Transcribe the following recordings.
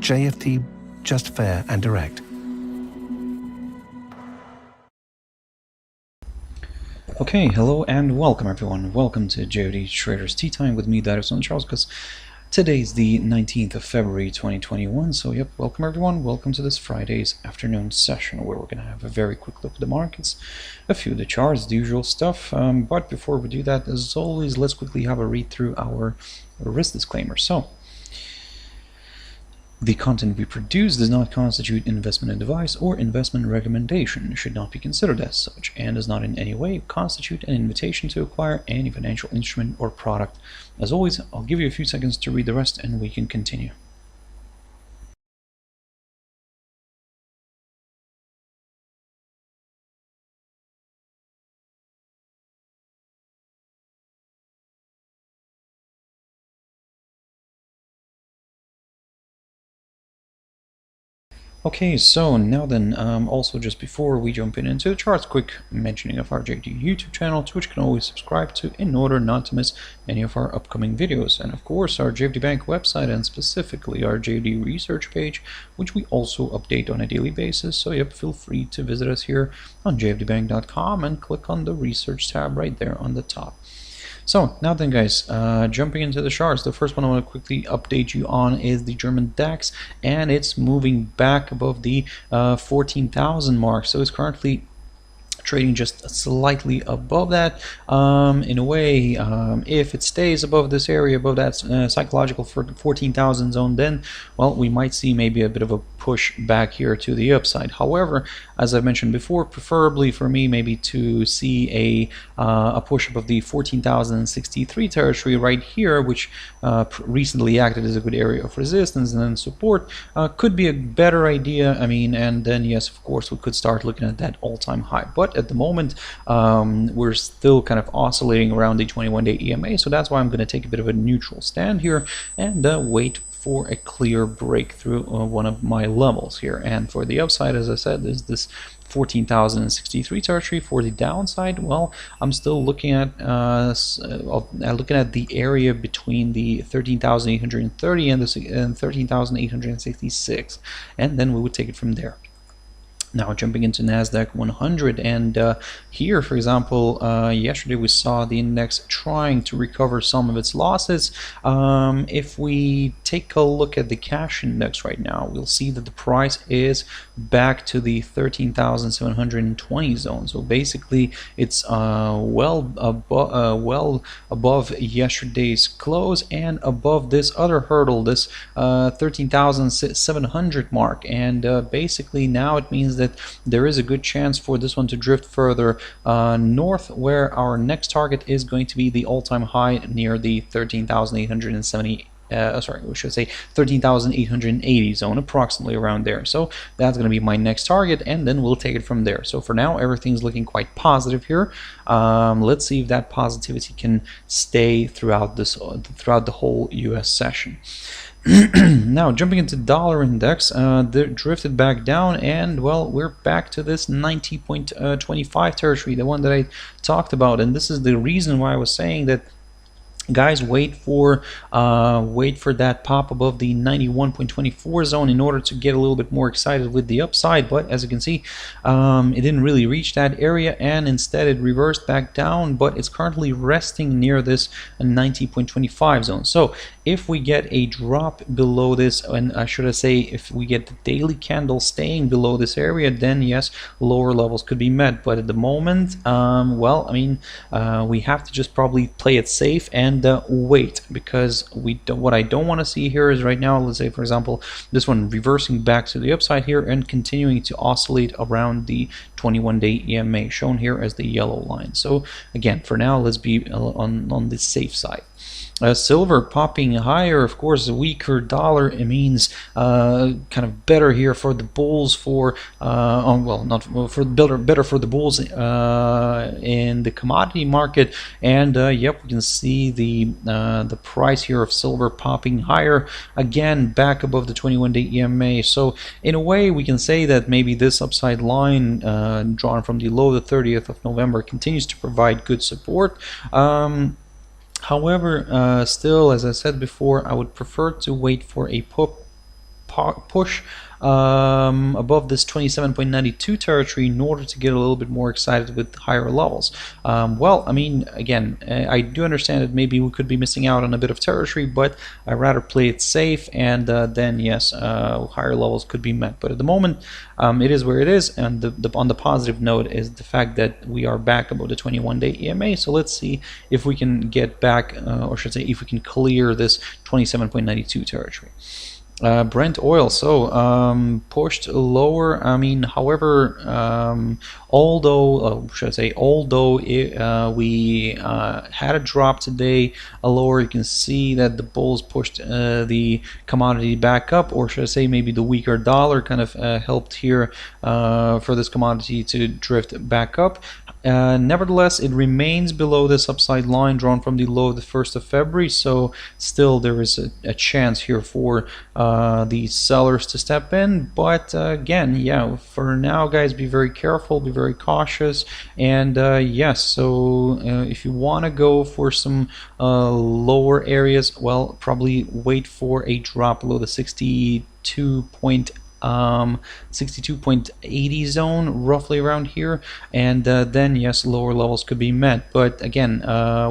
JFD, just fair and direct. Okay, hello and welcome everyone. Welcome to JFD Traders Tea Time with me, Darius Anucauskas. Today's the 19th of February 2021, so yep, welcome everyone. Welcome to this Friday's afternoon session where we're going to have a very quick look at the markets, a few of the charts, the usual stuff. But before we do that, as always, let's quickly have a read through our risk disclaimer. So, the content we produce does not constitute investment advice or investment recommendation, should not be considered as such, and does not in any way constitute an invitation to acquire any financial instrument or product. As always, I'll give you a few seconds to read the rest and we can continue. Okay, so now then, also just before we jump into the charts, quick mentioning of our JFD YouTube channel, to which you can always subscribe to in order not to miss any of our upcoming videos. And of course, our JFD Bank website and specifically our JFD research page, which we also update on a daily basis. So yep, feel free to visit us here on jfdbank.com and click on the research tab right there on the top. So now then guys, jumping into the charts, the first one I want to quickly update you on is the German DAX, and it's moving back above the 14,000 mark. So it's currently trading just slightly above that. In a way, if it stays above this area, above that psychological 14,000 zone, then well, we might see maybe a bit of a push back here to the upside. However, as I mentioned before, preferably for me maybe to see a push above the 14,063 territory right here, which recently acted as a good area of resistance and then support, could be a better idea. I mean, and then yes, of course, we could start looking at that all-time high. But at the moment, we're still kind of oscillating around the 21-day EMA, so that's why I'm going to take a bit of a neutral stand here and wait for a clear breakthrough of one of my levels here. And for the upside, as I said, is this 14,063 territory. For the downside, well, I'm still looking at the area between the 13,830 and 13,866, and then we would take it from there. Now jumping into NASDAQ 100, and here, for example, yesterday we saw the index trying to recover some of its losses. If we take a look at the cash index right now, we'll see that the price is back to the 13,720 zone. So basically, it's well above yesterday's close and above this other hurdle, this 13,700 mark. And basically now it means that there is a good chance for this one to drift further north, where our next target is going to be the all-time high near the 13,870. Sorry, we should say 13,880 zone, approximately around there. So that's going to be my next target, and then we'll take it from there. So for now, everything's looking quite positive here. Let's see if that positivity can stay throughout the whole U.S. session. Now jumping into dollar index, they drifted back down, and well, we're back to this 90.25 territory, the one that I talked about. And this is the reason why I was saying that, guys, wait for that pop above the 91.24 zone in order to get a little bit more excited with the upside. But as you can see, it didn't really reach that area, and instead it reversed back down, but it's currently resting near this 90.25 zone. So if we get a drop below this, and I should say if we get the daily candle staying below this area, then yes, lower levels could be met. But at the moment, well, I mean, we have to just probably play it safe and wait, because what I don't want to see here is right now, let's say for example, this one reversing back to the upside here and continuing to oscillate around the 21-day EMA, shown here as the yellow line. So again, for now, let's be on the safe side. Silver popping higher, of course. A weaker dollar, it means kind of better here for the bulls, for well, not for better for the bulls in the commodity market. And yep, we can see the price here of silver popping higher again, back above the 21-day EMA. So in a way, we can say that maybe this upside line drawn from the low, the 30th of November, continues to provide good support. However, still, as I said before, I would prefer to wait for a push above this 27.92 territory in order to get a little bit more excited with higher levels. Well, I mean, again, I do understand that maybe we could be missing out on a bit of territory, but I'd rather play it safe, and then yes, higher levels could be met. But at the moment, it is where it is, and on the positive note is the fact that we are back above the 21-day EMA. So let's see if we can get back, or should I say, if we can clear this 27.92 territory. Brent oil, so pushed lower. I mean, however, although we had a drop today, a lower, you can see that the bulls pushed the commodity back up, or should I say maybe the weaker dollar kind of helped here for this commodity to drift back up. Nevertheless, it remains below this upside line drawn from the low of the 1st of February, so still there is a chance here for the sellers to step in. But again, yeah, for now, guys, be very careful, be very cautious, and yes, so if you want to go for some lower areas, well, probably wait for a drop below the 62.80 zone, roughly around here, and then yes, lower levels could be met. But again,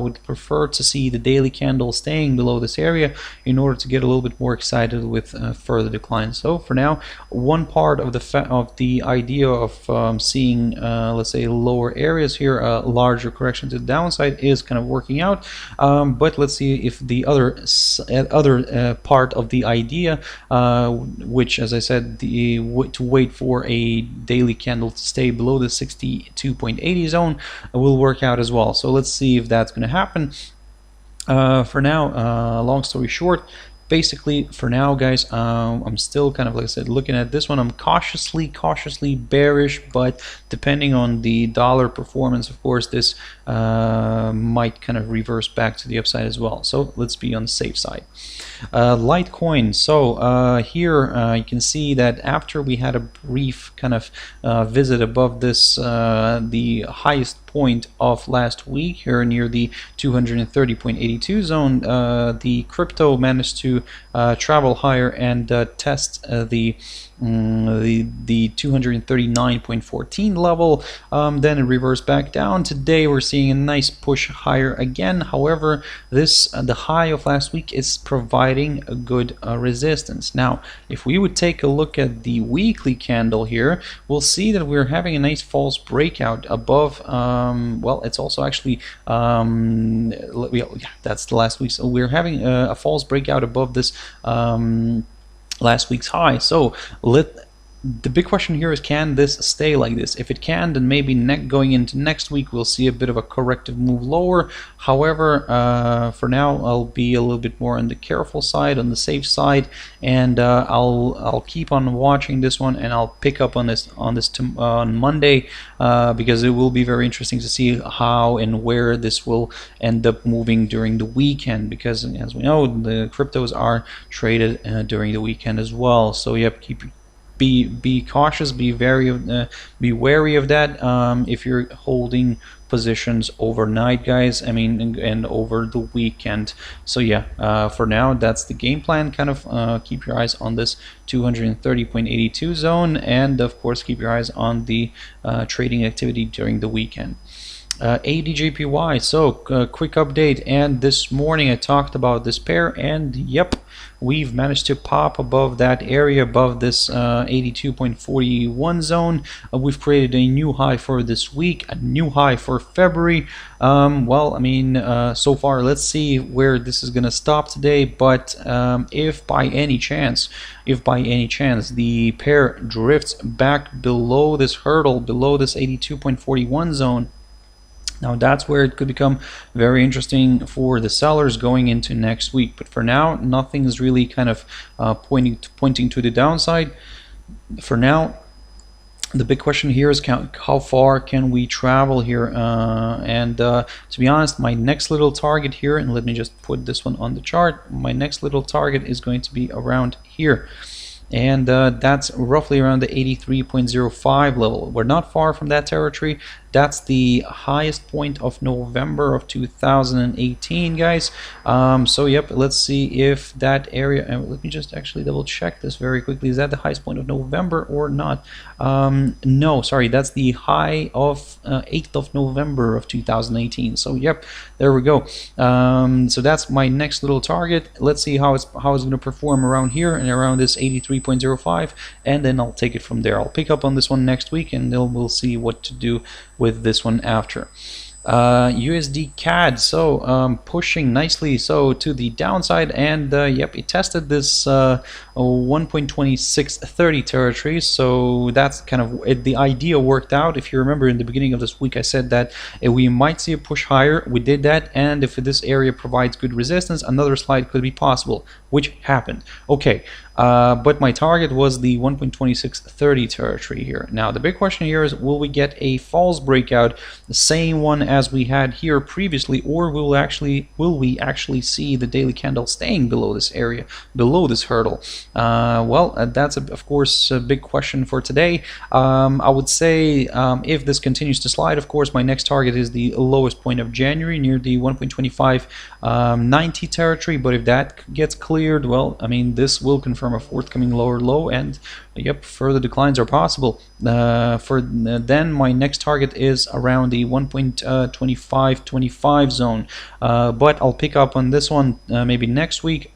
would prefer to see the daily candle staying below this area in order to get a little bit more excited with further decline. So for now, one part of the idea of seeing let's say lower areas here, a larger correction to the downside, is kind of working out. But let's see if the other part of the idea, which, as I said, to wait for a daily candle to stay below the 62.80 zone, will work out as well. So let's see if that's going to happen. For now, long story short, basically for now, guys, I'm still kind of, like I said, looking at this one. I'm cautiously bearish, but depending on the dollar performance, of course, this might kind of reverse back to the upside as well. So let's be on the safe side. Litecoin. So here you can see that after we had a brief kind of visit above this, the highest point of last week here near the 230.82 zone, the crypto managed to travel higher and test the 239.14 level. Then it reversed back down. Today we're seeing a nice push higher again. However, the high of last week is providing a good resistance. Now, if we would take a look at the weekly candle here, we'll see that we're having a nice false breakout above. Well, it's also actually that's the last week. So we're having a false breakout above this last week's high. So the big question here is, can this stay like this? If it can, then maybe going into next week we'll see a bit of a corrective move lower. However, for now I'll be a little bit more on the careful side, on the safe side, and I'll keep on watching this one, and I'll pick up on this on Monday, because it will be very interesting to see how and where this will end up moving during the weekend, because as we know, the cryptos are traded during the weekend as well. So yep, be cautious, be wary of that if you're holding positions overnight, guys. I mean, and over the weekend. So yeah, for now that's the game plan. Kind of keep your eyes on this 230.82 zone, and of course keep your eyes on the trading activity during the weekend. ADJPY. So quick update, and this morning I talked about this pair, and yep, we've managed to pop above that area, above this 82.41 zone. We've created a new high for this week, a new high for February. Well, I mean, so far, let's see where this is going to stop today. But if by any chance the pair drifts back below this hurdle, below this 82.41 zone, now that's where it could become very interesting for the sellers going into next week. But for now, nothing is really kind of pointing to the downside. For now, the big question here is how far can we travel here? To be honest, my next little target here, and let me just put this one on the chart, my next little target is going to be around here. and that's roughly around the 83.05 level. We're not far from that territory. That's the highest point of November of 2018, guys. So yep, let's see if that area, and let me just actually double check this very quickly. Is that the highest point of November or not? No, sorry, that's the high of 8th of November of 2018. So yep, there we go. So that's my next little target. Let's see how it's going to perform around here and around this 83.05, and then I'll take it from there. I'll pick up on this one next week, and then we'll see what to do with this one after. USD CAD, so pushing nicely so to the downside, and yep, it tested this 1.2630 territory, so that's kind of the idea worked out. If you remember, in the beginning of this week I said that we might see a push higher. We did that, and if this area provides good resistance, another slide could be possible, which happened. Okay, but my target was the 1.2630 territory here. Now the big question here is, will we get a false breakout, the same one as we had here previously, or will we actually see the daily candle staying below this area, below this hurdle? Well, that's of course a big question for today. I would say if this continues to slide, of course my next target is the lowest point of January near the 1.2590 territory, but if that gets cleared, well, I mean, this will confirm a forthcoming lower low, and yep, further declines are possible. Then my next target is around the 1.2525 zone, but I'll pick up on this one maybe next week.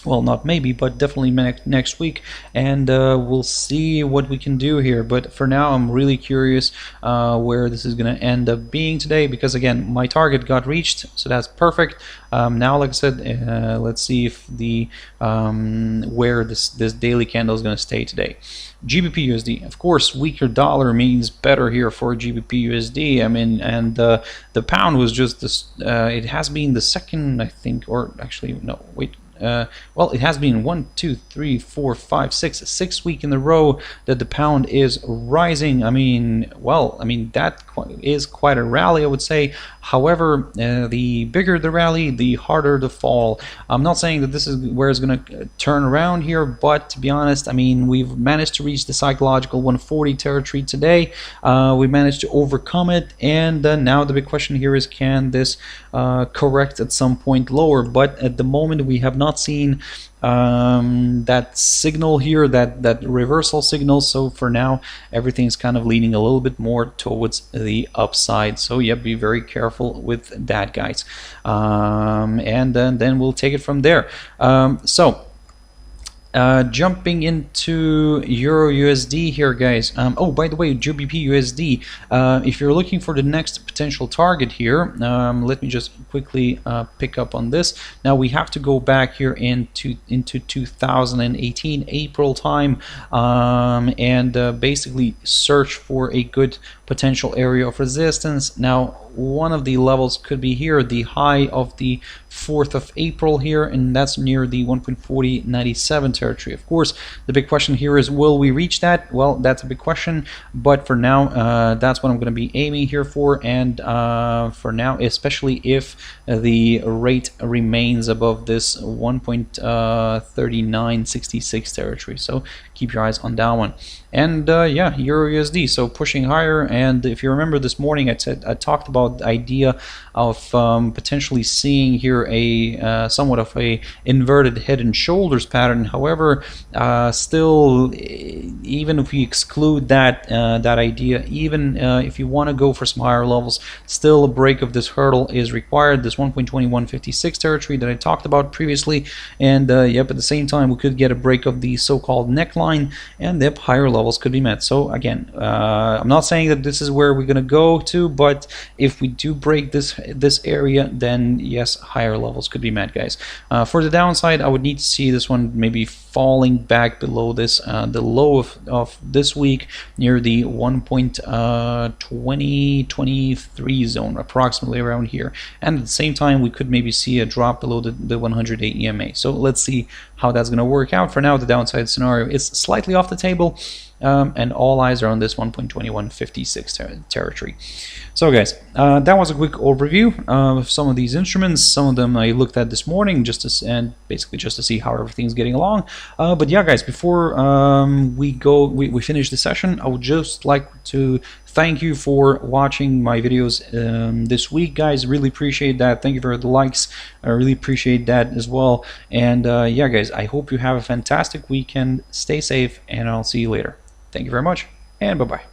Well, not maybe, but definitely next week, and we'll see what we can do here. But for now, I'm really curious where this is going to end up being today, because again, my target got reached, so that's perfect. Now, like I said, let's see if the where this daily candle is going to stay today. GBP USD, of course, weaker dollar means better here for GBP USD. I mean, and the pound was just this. It has been the second, I think, or actually, no, wait. Well, it has been 1, 2, 3, 4, 5, 6 weeks in a row that the pound is rising. I mean, well, I mean, that is quite a rally, I would say. However, the bigger the rally, the harder the fall. I'm not saying that this is where it's going to turn around here, but to be honest, I mean, we've managed to reach the psychological 140 territory today. We managed to overcome it, and now the big question here is, can this correct at some point lower? But at the moment, we have not seen that signal here, that reversal signal. So for now, everything's kind of leaning a little bit more towards the upside. So yeah, be very careful with that, guys. And then we'll take it from there. Jumping into EURUSD here, guys. Oh, by the way, GBP USD, if you're looking for the next potential target here, let me just quickly pick up on this. Now we have to go back here into 2018 April time, and basically search for a good potential area of resistance. Now one of the levels could be here, the high of the 4th of April here, and that's near the 1.4097 territory. Of course, the big question here is, will we reach that? Well, that's a big question, but for now, that's what I'm going to be aiming here for, and for now, especially if the rate remains above this 1.3966 territory. So keep your eyes on that one. And yeah, EURUSD, so pushing higher. And if you remember this morning, I talked about the idea of potentially seeing here a somewhat of a inverted head and shoulders pattern. However, still, even if we exclude that idea, even if you want to go for some higher levels, still a break of this hurdle is required, this 1.2156 territory that I talked about previously. And yep, at the same time, we could get a break of the so-called neckline, and yep, higher levels could be met. So again, I'm not saying that this is where we're going to go to, but if we do break this area, then yes, higher levels could be met, guys. For the downside, I would need to see this one maybe falling back below this, the low of this week near the 1.2023 zone, approximately around here. And at the same time, we could maybe see a drop below the 108 EMA. So let's see how that's going to work out. For now, the downside scenario is slightly off the table, and all eyes are on this 1.2156 territory. So guys, that was a quick overview of some of these instruments. Some of them I looked at this morning and basically just to see how everything's getting along. But yeah, guys, before we finish the session, I would just like to thank you for watching my videos this week, guys. Really appreciate that. Thank you for the likes. I really appreciate that as well. And yeah, guys, I hope you have a fantastic weekend. Stay safe, and I'll see you later. Thank you very much, and bye-bye.